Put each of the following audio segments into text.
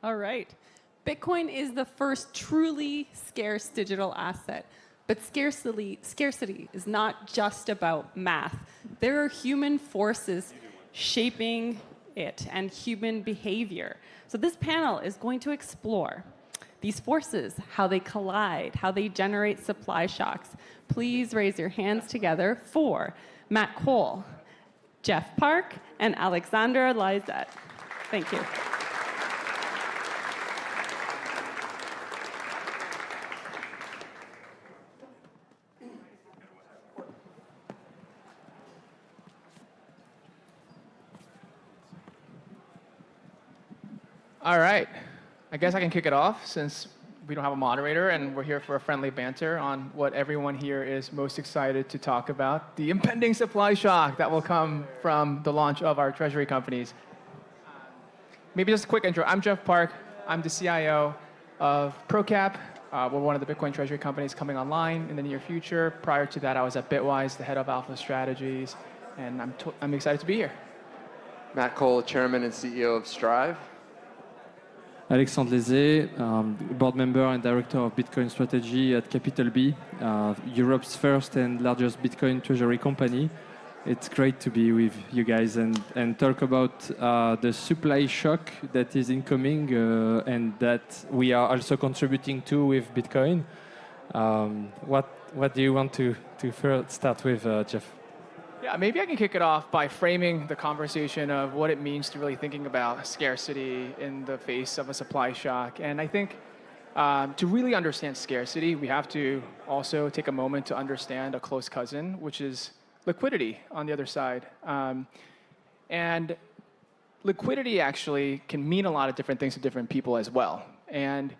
All right. Bitcoin is the first truly scarce digital asset. But scarcity is not just about math. There are human forces shaping it and human behavior. So this panel is going to explore these forces, how they collide, how they generate supply shocks. Please raise your hands together for Matt Cole, Jeff Park, and Alexandre Laizet. Thank you. All right. I guess I can kick it off since we don't have a moderator and we're here for a friendly banter on what everyone here is most excited to talk about, the impending supply shock that will come from the launch of our Treasury companies. Maybe just a quick intro. I'm Jeff Park. I'm the CIO of ProCap. We're one of the Bitcoin Treasury companies coming online in the near future. Prior to that, I was at Bitwise, the head of Alpha Strategies, and I'm excited to be here. Matt Cole, Chairman and CEO of Strive. Alexandre Laizet, board member and director of Bitcoin strategy at Capital B, Europe's first and largest Bitcoin treasury company. It's great to be with you guys and talk about the supply shock that is incoming and that we are also contributing to with Bitcoin. What do you want to first start with, Jeff? Yeah, maybe I can kick it off by framing the conversation of what it means to really thinking about scarcity in the face of a supply shock. And I think to really understand scarcity, we have to also take a moment to understand a close cousin, which is liquidity on the other side. And liquidity actually can mean a lot of different things to different people as well. And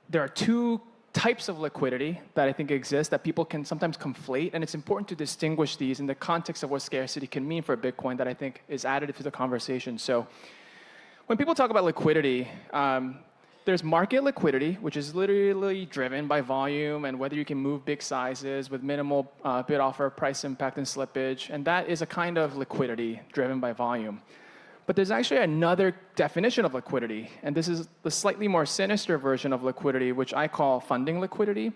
there are two types of liquidity that I think exist that people can sometimes conflate, and it's important to distinguish these in the context of what scarcity can mean for Bitcoin that I think is additive to the conversation. So when people talk about liquidity, there's market liquidity, which is literally driven by volume and whether you can move big sizes with minimal bid offer, price impact, and slippage, and that is a kind of liquidity driven by volume. But there's actually another definition of liquidity, and this is the slightly more sinister version of liquidity, which I call funding liquidity.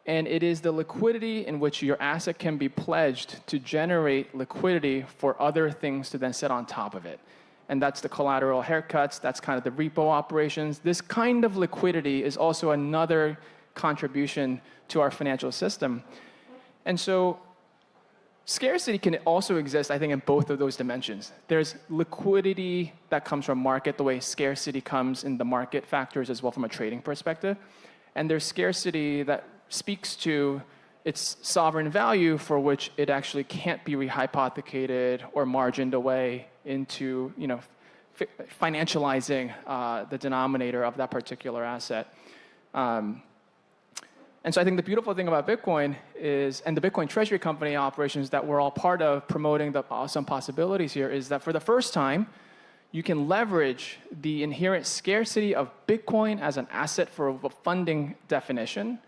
And it is the liquidity in which your asset can be pledged to generate liquidity for other things to then sit on top of it. And that's the collateral haircuts, that's kind of the repo operations. This kind of liquidity is also another contribution to our financial system. And so scarcity can also exist, I think, in both of those dimensions. There's liquidity that comes from market, the way scarcity comes in the market factors as well from a trading perspective. And there's scarcity that speaks to its sovereign value for which it actually can't be rehypothecated or margined away into, financializing the denominator of that particular asset. And so I think the beautiful thing about Bitcoin is, and the Bitcoin Treasury company operations that we're all part of promoting the awesome possibilities here, is that for the first time, you can leverage the inherent scarcity of Bitcoin as an asset for a funding definition,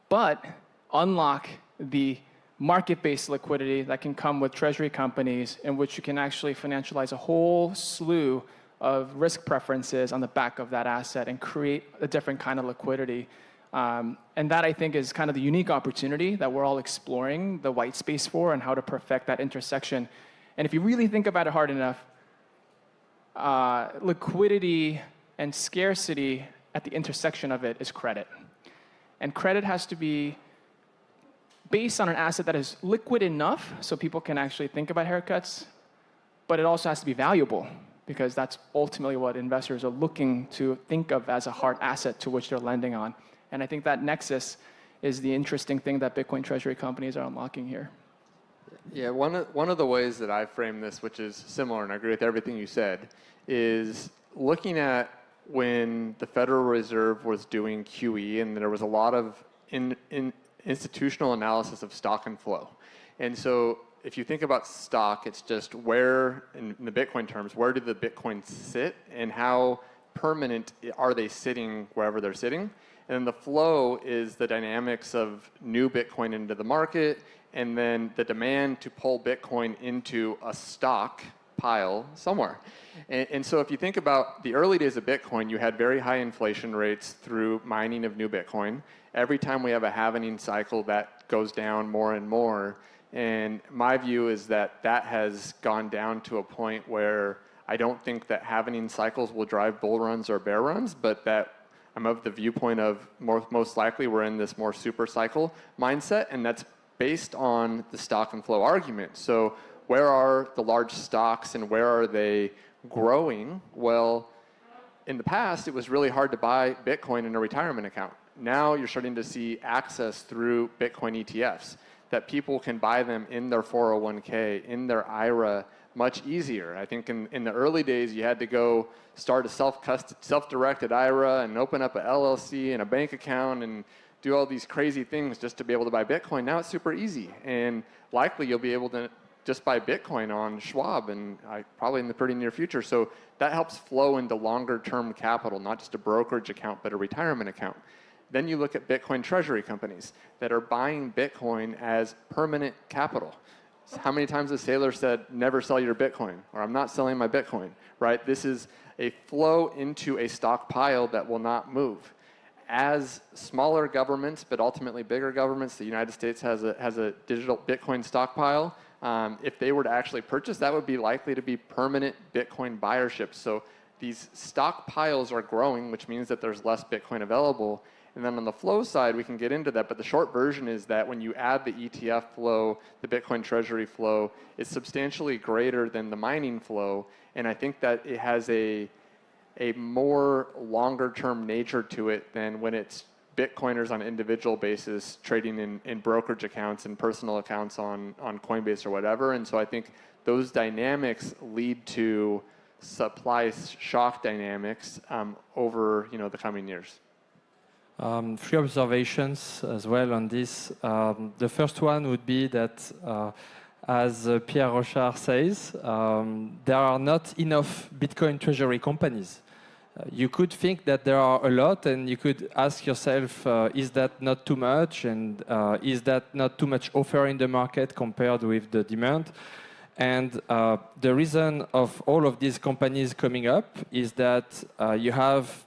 but unlock the market-based liquidity that can come with treasury companies in which you can actually financialize a whole slew of risk preferences on the back of that asset and create a different kind of liquidity. And that, I think, is kind of the unique opportunity that we're all exploring the white space for and how to perfect that intersection. And if you really think about it hard enough, liquidity and scarcity at the intersection of it is credit. And credit has to be based on an asset that is liquid enough so people can actually think about haircuts, but it also has to be valuable because that's ultimately what investors are looking to think of as a hard asset to which they're lending on. And I think that nexus is the interesting thing that Bitcoin Treasury companies are unlocking here. Yeah, one of the ways that I frame this, which is similar, and I agree with everything you said, is looking at when the Federal Reserve was doing QE, and there was a lot of institutional analysis of stock and flow. And so if you think about stock, it's just where, in the Bitcoin terms, where do the Bitcoins sit and how permanent are they sitting wherever they're sitting? And then the flow is the dynamics of new Bitcoin into the market, and then the demand to pull Bitcoin into a stock pile somewhere. And so if you think about the early days of Bitcoin, you had very high inflation rates through mining of new Bitcoin. Every time we have a halvening cycle, that goes down more and more. And my view is that that has gone down to a point where I don't think that halvening cycles will drive bull runs or bear runs, but that I'm of the viewpoint of most likely we're in this more super cycle mindset, and that's based on the stock and flow argument. So where are the large stocks and where are they growing? Well, in the past, it was really hard to buy Bitcoin in a retirement account. Now you're starting to see access through Bitcoin ETFs, that people can buy them in their 401k, in their IRA, much easier. I think in the early days, you had to go start a self-directed IRA and open up a LLC and a bank account and do all these crazy things just to be able to buy Bitcoin. Now it's super easy, and likely you'll be able to just buy Bitcoin on Schwab, and probably in the pretty near future. So that helps flow into longer-term capital, not just a brokerage account, but a retirement account. Then you look at Bitcoin Treasury companies that are buying Bitcoin as permanent capital. How many times has Saylor said, never sell your Bitcoin, or I'm not selling my Bitcoin, right? This is a flow into a stockpile that will not move. As smaller governments, but ultimately bigger governments, the United States has a digital Bitcoin stockpile. If they were to actually purchase, that would be likely to be permanent Bitcoin buyership. So these stockpiles are growing, which means that there's less Bitcoin available. And then on the flow side, we can get into that, but the short version is that when you add the ETF flow, the Bitcoin Treasury flow, it's substantially greater than the mining flow. And I think that it has a more longer-term nature to it than when it's Bitcoiners on an individual basis trading in brokerage accounts and personal accounts on Coinbase or whatever. And so I think those dynamics lead to supply shock dynamics over the coming years. Three observations as well on this. The first one would be that, as Pierre Rochard says, there are not enough Bitcoin treasury companies. You could think that there are a lot, and you could ask yourself, is that not too much? And is that not too much offer in the market compared with the demand? And the reason of all of these companies coming up is that you have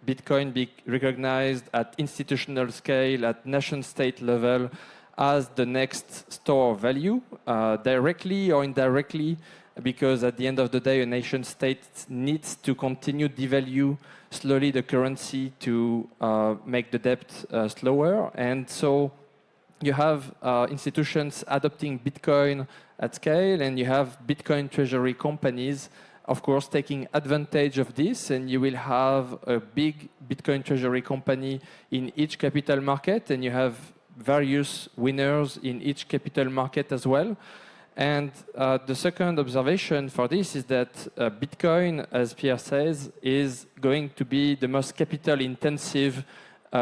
Bitcoin be recognized at institutional scale, at nation-state level, as the next store of value, directly or indirectly, because at the end of the day, a nation-state needs to continue devalue slowly the currency to make the debt slower. And so you have institutions adopting Bitcoin at scale, and you have Bitcoin treasury companies, of course, taking advantage of this, and you will have a big Bitcoin treasury company in each capital market, and you have various winners in each capital market as well. And the second observation for this is that Bitcoin, as Pierre says, is going to be the most capital-intensive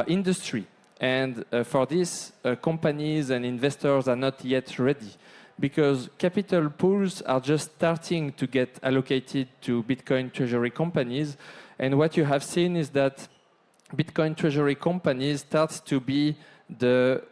industry. And for this, companies and investors are not yet ready, because capital pools are just starting to get allocated to Bitcoin treasury companies. And what you have seen is that Bitcoin treasury companies start to be the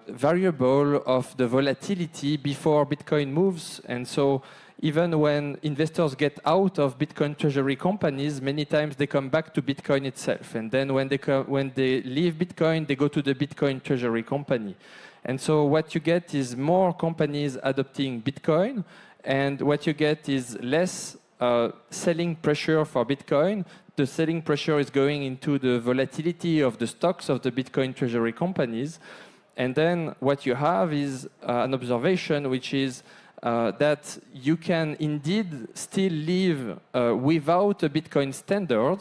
variable of the volatility before Bitcoin moves. And so even when investors get out of Bitcoin treasury companies, many times they come back to Bitcoin itself. And then when they leave Bitcoin, they go to the Bitcoin treasury company. And so what you get is more companies adopting Bitcoin, and what you get is less selling pressure for Bitcoin. The selling pressure is going into the volatility of the stocks of the Bitcoin treasury companies. And then what you have is an observation, which is that you can indeed still live without a Bitcoin standard.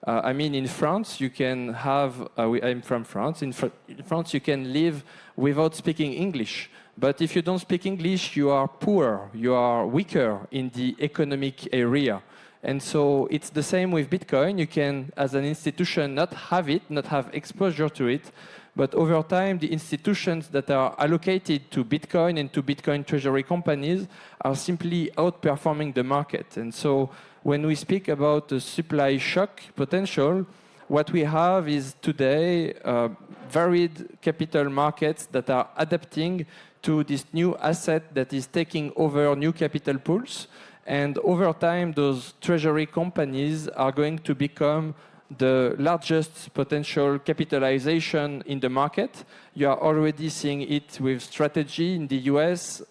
I mean, in France, you can have, I'm from France, in France you can live without speaking English. But if you don't speak English, you are poor, you are weaker in the economic area. And so it's the same with Bitcoin. You can, as an institution, not have it, not have exposure to it. But over time, the institutions that are allocated to Bitcoin and to Bitcoin treasury companies are simply outperforming the market. And so when we speak about the supply shock potential, what we have is today varied capital markets that are adapting to this new asset that is taking over new capital pools. And over time, those treasury companies are going to become the largest potential capitalization in the market. You are already seeing it with Strategy in the US,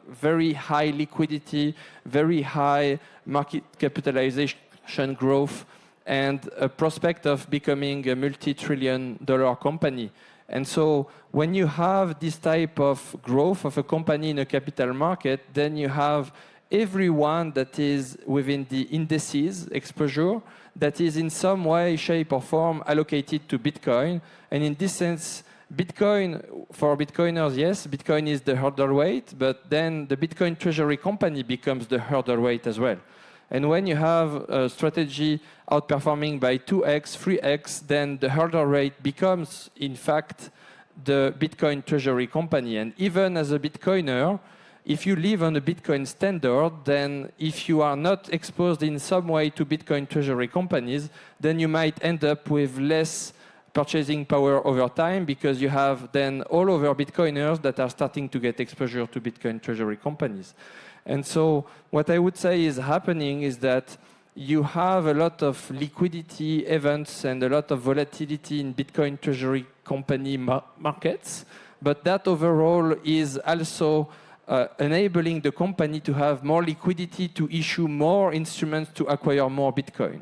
very high liquidity, very high market capitalization growth, and a prospect of becoming a multi-trillion-dollar company. And so when you have this type of growth of a company in a capital market, then you have everyone that is within the indices exposure that is in some way, shape, or form allocated to Bitcoin. And in this sense, Bitcoin, for Bitcoiners, yes, Bitcoin is the hurdle rate, but then the Bitcoin treasury company becomes the hurdle rate as well. And when you have a strategy outperforming by 2x, 3x, then the hurdle rate becomes, in fact, the Bitcoin treasury company. And even as a Bitcoiner, if you live on a Bitcoin standard, then if you are not exposed in some way to Bitcoin treasury companies, then you might end up with less purchasing power over time because you have then all over Bitcoiners that are starting to get exposure to Bitcoin treasury companies. And so what I would say is happening is that you have a lot of liquidity events and a lot of volatility in Bitcoin treasury company markets, but that overall is also enabling the company to have more liquidity to issue more instruments to acquire more Bitcoin.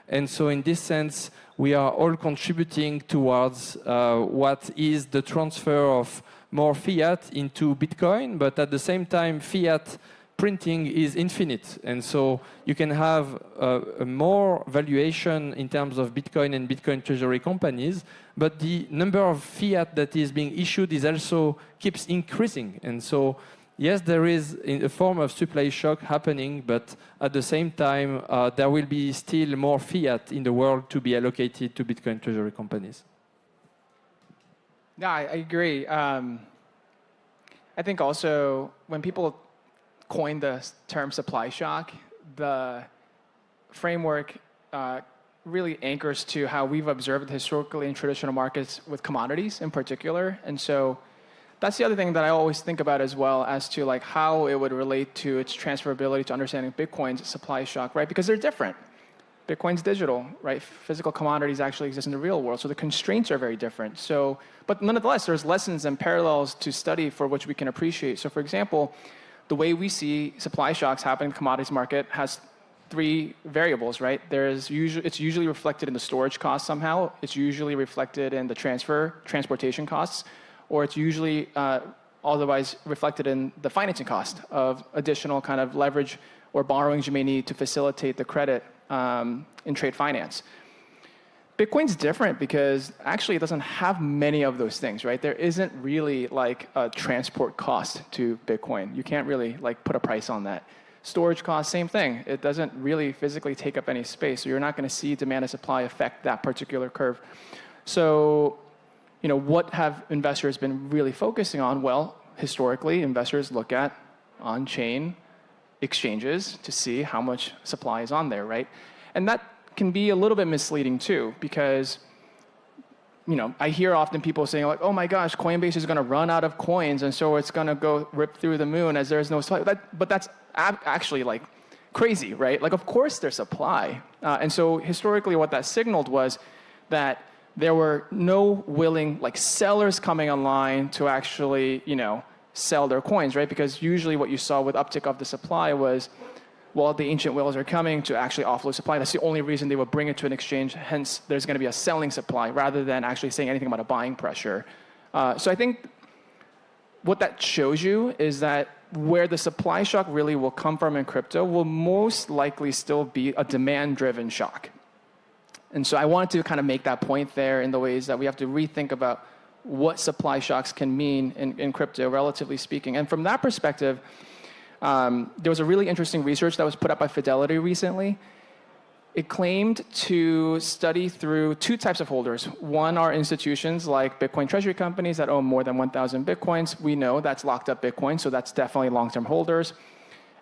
And so in this sense, we are all contributing towards what is the transfer of more fiat into Bitcoin, but at the same time, fiat printing is infinite. And so you can have a more valuation in terms of Bitcoin and Bitcoin treasury companies, but the number of fiat that is being issued is also keeps increasing. And so yes, there is a form of supply shock happening, but at the same time, there will be still more fiat in the world to be allocated to Bitcoin treasury companies. Yeah, I agree. I think also when people coined the term supply shock, the framework really anchors to how we've observed historically in traditional markets with commodities in particular. And so that's the other thing that I always think about as well as to like how it would relate to its transferability to understanding Bitcoin's supply shock, right? Because they're different. Bitcoin's digital, right? Physical commodities actually exist in the real world, so the constraints are very different. So, but nonetheless, there's lessons and parallels to study for which we can appreciate. So for example, the way we see supply shocks happen in the commodities market has three variables, right? It's usually reflected in the storage cost somehow. It's usually reflected in the transportation costs, or it's usually otherwise reflected in the financing cost of additional kind of leverage or borrowings you may need to facilitate the credit in trade finance. Bitcoin's different because actually it doesn't have many of those things, right? There isn't really like a transport cost to Bitcoin. You can't really like put a price on that. Storage cost, same thing. It doesn't really physically take up any space, so you're not going to see demand and supply affect that particular curve. So, you know, what have investors been really focusing on? Well, historically, investors look at on-chain exchanges to see how much supply is on there, right? And that can be a little bit misleading too, because, you know, I hear often people saying like, oh my gosh, Coinbase is going to run out of coins, and so it's going to go rip through the moon as there's no supply. But that's actually like crazy, right? Like, of course there's supply. And so historically what that signaled was that there were no willing like sellers coming online to actually, you know, sell their coins, right? Because usually what you saw with uptick of the supply was, well, the ancient whales are coming to actually offload supply. That's the only reason they would bring it to an exchange. Hence, there's going to be a selling supply rather than actually saying anything about a buying pressure. So I think what that shows you is that where the supply shock really will come from in crypto will most likely still be a demand-driven shock. And so I wanted to kind of make that point there in the ways that we have to rethink about what supply shocks can mean in crypto, relatively speaking. And from that perspective, there was a really interesting research that was put up by Fidelity recently. It claimed to study through two types of holders. One are institutions like Bitcoin treasury companies that own more than 1,000 Bitcoins. We know that's locked up Bitcoin, so that's definitely long-term holders.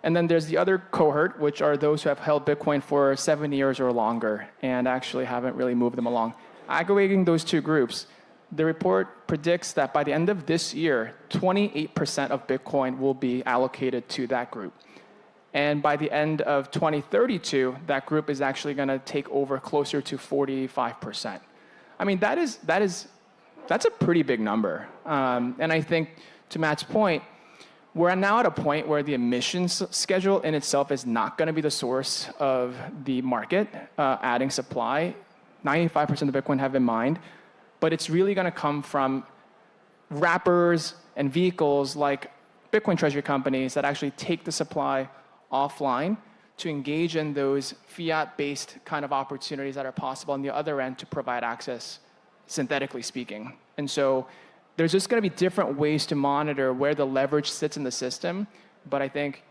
And then there's the other cohort, which are those who have held Bitcoin for 7 years or longer and actually haven't really moved them along. Aggregating those two groups, the report predicts that by the end of this year, 28% of Bitcoin will be allocated to that group. And by the end of 2032, that group is actually going to take over closer to 45%. I mean, that's a pretty big number. And I think, to Matt's point, we're now at a point where the emissions schedule in itself is not going to be the source of the market adding supply. 95% of Bitcoin have in mind, but it's really going to come from wrappers and vehicles like Bitcoin Treasury companies that actually take the supply offline to engage in those fiat-based kind of opportunities that are possible on the other end to provide access, synthetically speaking. And so there's just going to be different ways to monitor where the leverage sits in the system, but I think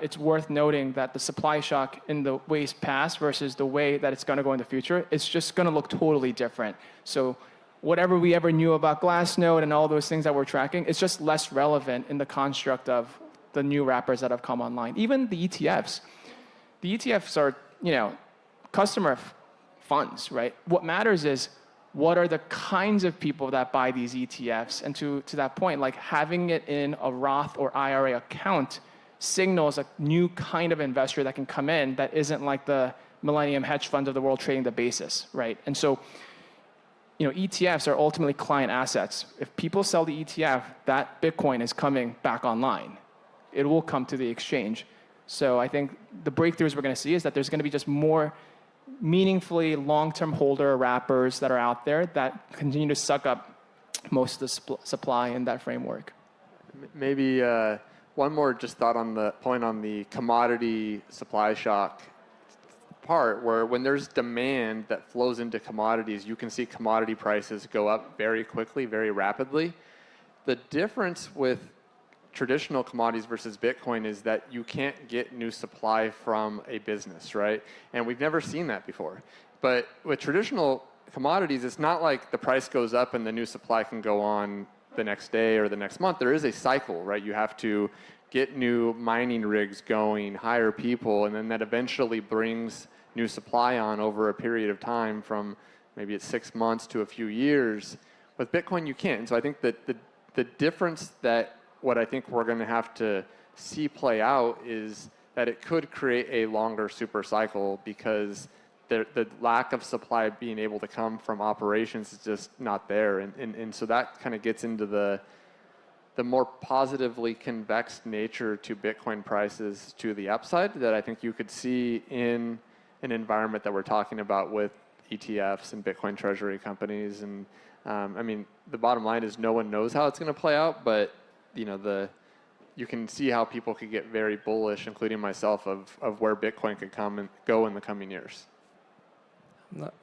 it's worth noting that the supply shock in the ways past versus the way that it's going to go in the future, it's just going to look totally different. So whatever we ever knew about Glassnode and all those things that we're tracking, it's just less relevant in the construct of the new wrappers that have come online. Even the ETFs. The ETFs are, customer funds, right? What matters is what are the kinds of people that buy these ETFs? And to that point, like having it in a Roth or IRA account signals a new kind of investor that can come in that isn't like the Millennium hedge funds of the world trading the basis, right? And so, ETFs are ultimately client assets. If people sell the ETF, that Bitcoin is coming back online. It will come to the exchange. So I think the breakthroughs we're going to see is that there's going to be just more meaningfully long-term holder wrappers that are out there that continue to suck up most of the supply in that framework. Maybe one more just thought on the point on the commodity supply shock part, where when there's demand that flows into commodities, you can see commodity prices go up very quickly, very rapidly. The difference with traditional commodities versus Bitcoin is that you can't get new supply from a business, right? And we've never seen that before. But with traditional commodities, it's not like the price goes up and the new supply can go on the next day or the next month. There is a cycle, right? You have to get new mining rigs going, hire people, and then that eventually brings new supply on over a period of time from maybe it's 6 months to a few years. With Bitcoin, you can't. And so I think that the difference that what I think we're going to have to see play out is that it could create a longer super cycle because the lack of supply being able to come from operations is just not there. And so that kind of gets into the more positively convex nature to Bitcoin prices to the upside that I think you could see in an environment that we're talking about with ETFs and Bitcoin Treasury companies. And I mean, the bottom line is no one knows how it's going to play out, but you can see how people could get very bullish, including myself, of where Bitcoin could come and go in the coming years.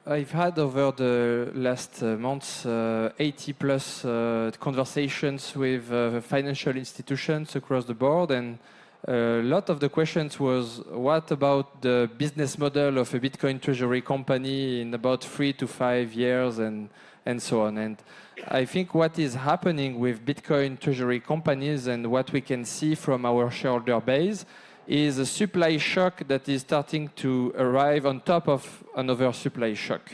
I've had over the last months 80 plus conversations with financial institutions across the board, and a lot of the questions was, what about the business model of a Bitcoin treasury company in about 3 to 5 years and so on. And I think what is happening with Bitcoin treasury companies and what we can see from our shareholder base is a supply shock that is starting to arrive on top of another supply shock.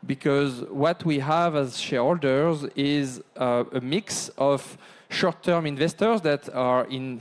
Because what we have as shareholders is a mix of short-term investors that are in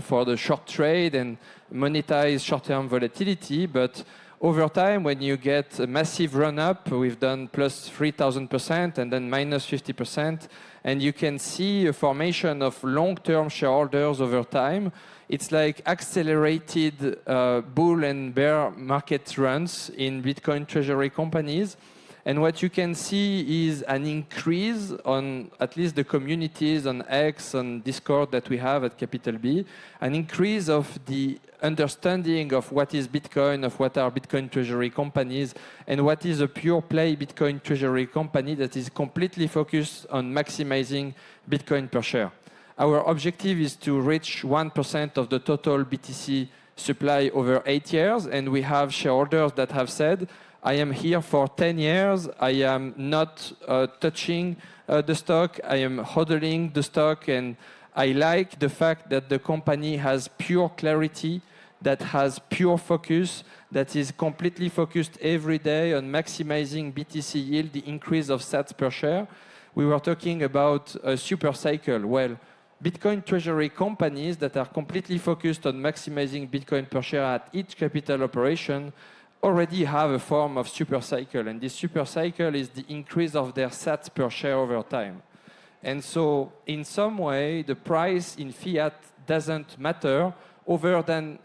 for the short trade and monetize short-term volatility, but over time, when you get a massive run-up, we've done plus 3,000% and then minus 50%, and you can see a formation of long-term shareholders over time. It's like accelerated bull and bear market runs in Bitcoin treasury companies. And what you can see is an increase on at least the communities on X, on Discord that we have at Capital B, an increase of the understanding of what is Bitcoin, of what are Bitcoin treasury companies, and what is a pure play Bitcoin treasury company that is completely focused on maximizing Bitcoin per share. Our objective is to reach 1% of the total BTC supply over 8 years, and we have shareholders that have said, I am here for 10 years, I am not touching the stock, I am hodling the stock, and I like the fact that the company has pure clarity, that has pure focus, that is completely focused every day on maximizing BTC yield, the increase of sats per share. We were talking about a super cycle. Well, Bitcoin treasury companies that are completely focused on maximizing Bitcoin per share at each capital operation already have a form of supercycle. And this supercycle is the increase of their sats per share over time. And so in some way, the price in fiat doesn't matter other than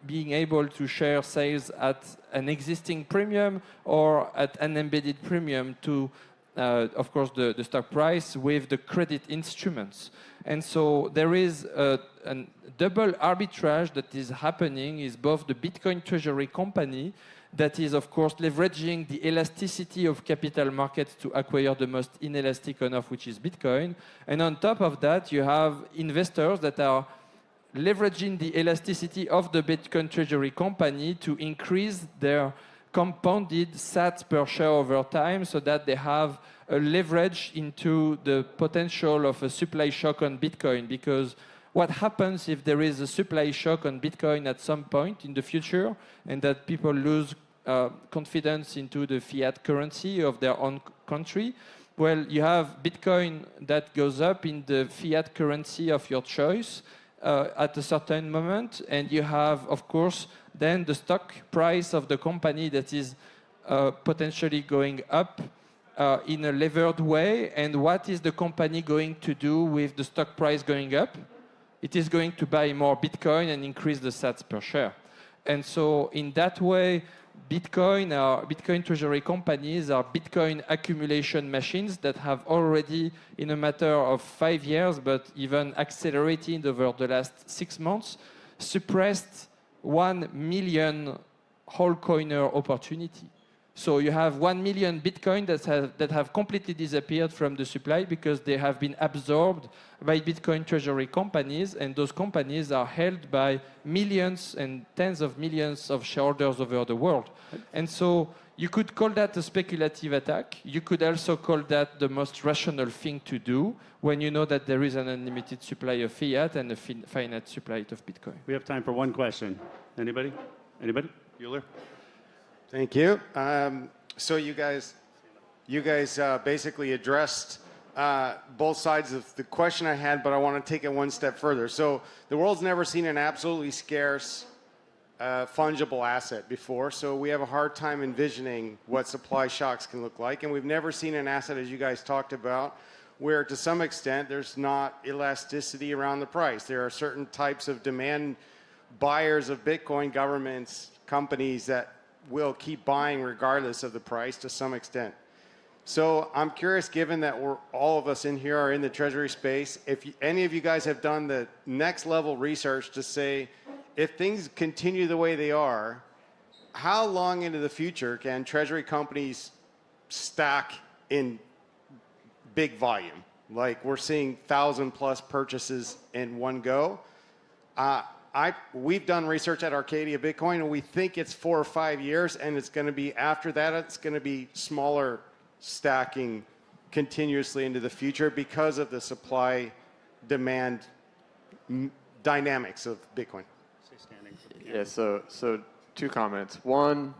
being able to share sales at an existing premium or at an embedded premium to, of course, the stock price with the credit instruments. And so there is a double arbitrage that is happening is both the Bitcoin treasury company that is, of course, leveraging the elasticity of capital markets to acquire the most inelastic on-off, which is Bitcoin. And on top of that, you have investors that are leveraging the elasticity of the Bitcoin treasury company to increase their compounded sats per share over time so that they have a leverage into the potential of a supply shock on Bitcoin. Because what happens if there is a supply shock on Bitcoin at some point in the future and that people lose confidence into the fiat currency of their own country? Well, you have Bitcoin that goes up in the fiat currency of your choice at a certain moment, and you have, of course, then the stock price of the company that is potentially going up in a levered way. And what is the company going to do with the stock price going up? It is going to buy more Bitcoin and increase the sats per share. And so in that way, Bitcoin treasury companies are Bitcoin accumulation machines that have already, in a matter of 5 years, but even accelerated over the last 6 months, suppressed 1 million whole coiner opportunity. So you have 1 million Bitcoin that have completely disappeared from the supply because they have been absorbed by Bitcoin treasury companies, and those companies are held by millions and tens of millions of shareholders over the world. And so you could call that a speculative attack. You could also call that the most rational thing to do when you know that there is an unlimited supply of fiat and a finite supply of Bitcoin. We have time for one question. Anybody? Anybody? Bueller? Thank you. So you guys basically addressed both sides of the question I had, but I want to take it one step further. So the world's never seen an absolutely scarce fungible asset before, so we have a hard time envisioning what supply shocks can look like, and we've never seen an asset, as you guys talked about, where to some extent there's not elasticity around the price. There are certain types of demand buyers of Bitcoin, governments, companies that will keep buying regardless of the price to some extent. So I'm curious, given that all of us in here are in the treasury space, if any of you guys have done the next level research to say, if things continue the way they are, how long into the future can treasury companies stack in big volume? Like we're seeing 1,000+ purchases in one go. We've done research at Arcadia Bitcoin, and we think it's 4 or 5 years, and it's going to be after that, it's going to be smaller stacking continuously into the future because of the supply-demand dynamics of Bitcoin. Yeah, so 2 comments. One,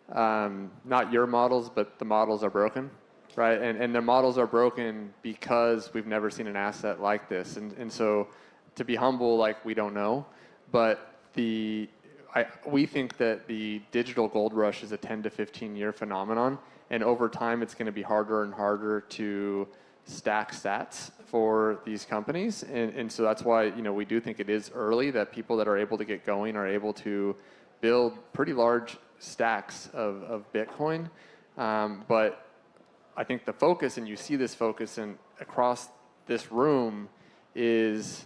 not your models, but the models are broken, right? And the models are broken because we've never seen an asset like this. And so to be humble, like we don't know. But we think that the digital gold rush is a 10 to 15 year phenomenon, and over time it's going to be harder and harder to stack sats for these companies, and so that's why we do think it is early that people that are able to get going are able to build pretty large stacks of Bitcoin. But I think the focus, and you see this focus across this room, is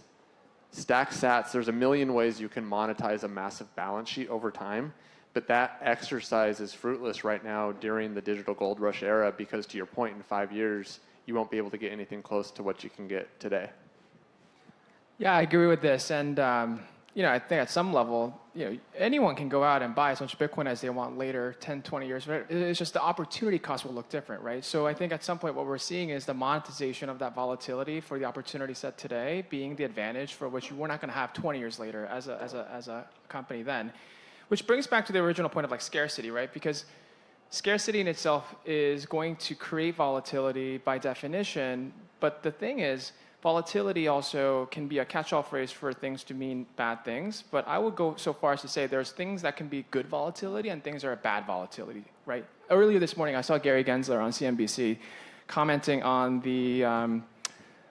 stack sats. There's a million ways you can monetize a massive balance sheet over time, but that exercise is fruitless right now during the digital gold rush era because, to your point, in 5 years, you won't be able to get anything close to what you can get today. Yeah, I agree with this. And, I think at some level, anyone can go out and buy as much Bitcoin as they want later, 10, 20 years. It's just the opportunity cost will look different, right? So I think at some point what we're seeing is the monetization of that volatility for the opportunity set today being the advantage for which we're not going to have 20 years later as a company then. Which brings back to the original point of like scarcity, right? Because scarcity in itself is going to create volatility by definition. But the thing is, volatility also can be a catch-all phrase for things to mean bad things. But I would go so far as to say there's things that can be good volatility and things that are bad volatility, right? Earlier this morning, I saw Gary Gensler on CNBC commenting on the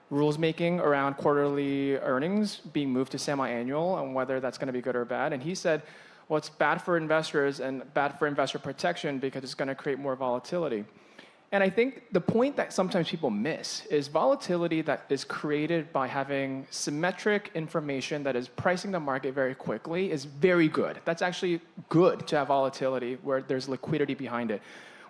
rules making around quarterly earnings being moved to semi-annual and whether that's going to be good or bad. And he said, well, it's bad for investors and bad for investor protection because it's going to create more volatility. And I think the point that sometimes people miss is volatility that is created by having symmetric information that is pricing the market very quickly is very good. That's actually good to have volatility where there's liquidity behind it.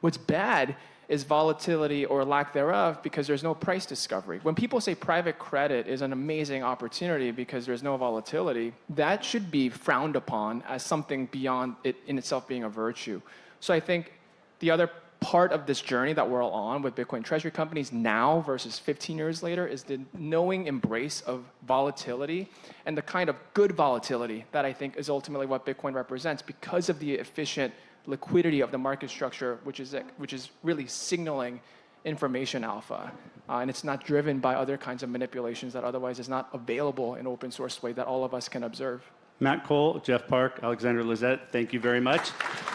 What's bad is volatility or lack thereof because there's no price discovery. When people say private credit is an amazing opportunity because there's no volatility, that should be frowned upon as something beyond it in itself being a virtue. So I think the other part of this journey that we're all on with Bitcoin Treasury companies now versus 15 years later is the knowing embrace of volatility and the kind of good volatility that I think is ultimately what Bitcoin represents because of the efficient liquidity of the market structure, which is really signaling information alpha. And it's not driven by other kinds of manipulations that otherwise is not available in open source way that all of us can observe. Matt Cole, Jeff Park, Alexandre Laizet, thank you very much.